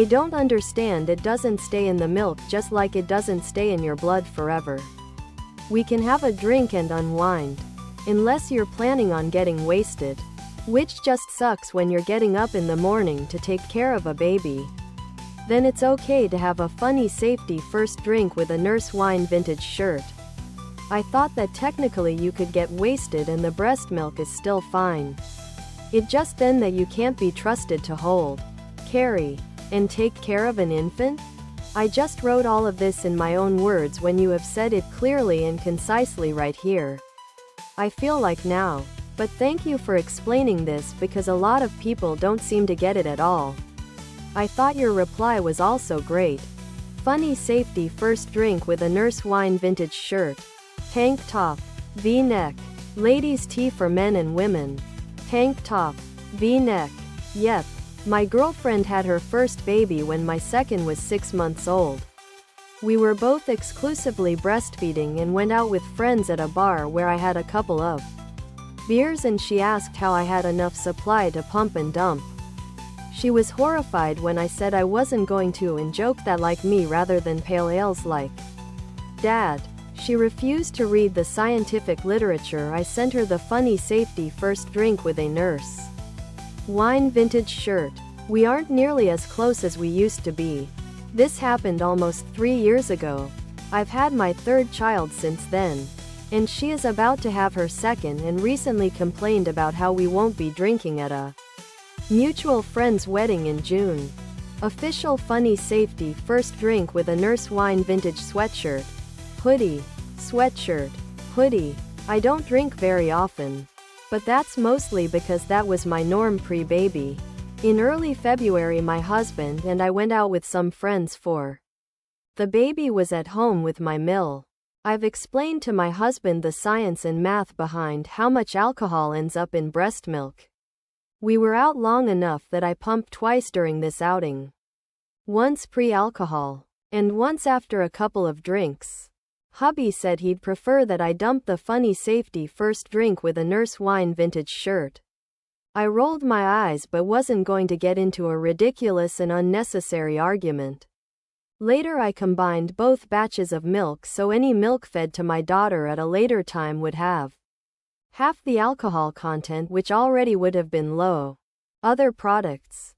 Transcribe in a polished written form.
They don't understand it doesn't stay in the milk just like it doesn't stay in your blood forever. We can have a drink and unwind. Unless you're planning on getting wasted. Which just sucks when you're getting up in the morning to take care of a baby. Then it's okay to have a funny safety first drink with a Nurse Wine vintage shirt. I thought that technically you could get wasted and the breast milk is still fine. It just then that you can't be trusted to hold, carry, and take care of an infant? I just wrote all of this in my own words when you have said it clearly and concisely right here. I feel like now. But thank you for explaining this because a lot of people don't seem to get it at all. I thought your reply was also great. Funny safety first drink with a Nurse Wine vintage shirt. Tank top, V-neck. Ladies tee for men and women. Tank top, V-neck. Yep. My girlfriend had her first baby when my second was 6 months old. We were both exclusively breastfeeding and went out with friends at a bar where I had a couple of beers and she asked how I had enough supply to pump and dump. She was horrified when I said I wasn't going to and joked that like me rather than pale ales like Dad. She refused to read the scientific literature. I sent her the funny safety first drink with a Nurse Wine vintage shirt. We aren't nearly as close as we used to be. This happened almost 3 years ago. I've had my third child since then. And she is about to have her second and recently complained about how we won't be drinking at a mutual friend's wedding in June. Official funny safety first drink with a Nurse Wine vintage sweatshirt. Hoodie. Sweatshirt. Hoodie. I don't drink very often. But that's mostly because that was my norm pre-baby. In early February my husband and I went out with some friends for the baby was at home with my mill. I've explained to my husband the science and math behind how much alcohol ends up in breast milk. We were out long enough that I pumped twice during this outing. Once pre-alcohol, and once after a couple of drinks. Hubby said he'd prefer that I dump the funny safety first drink with a Nurse Wine vintage shirt. I rolled my eyes but wasn't going to get into a ridiculous and unnecessary argument. Later I combined both batches of milk so any milk fed to my daughter at a later time would have half the alcohol content which already would have been low. Other products.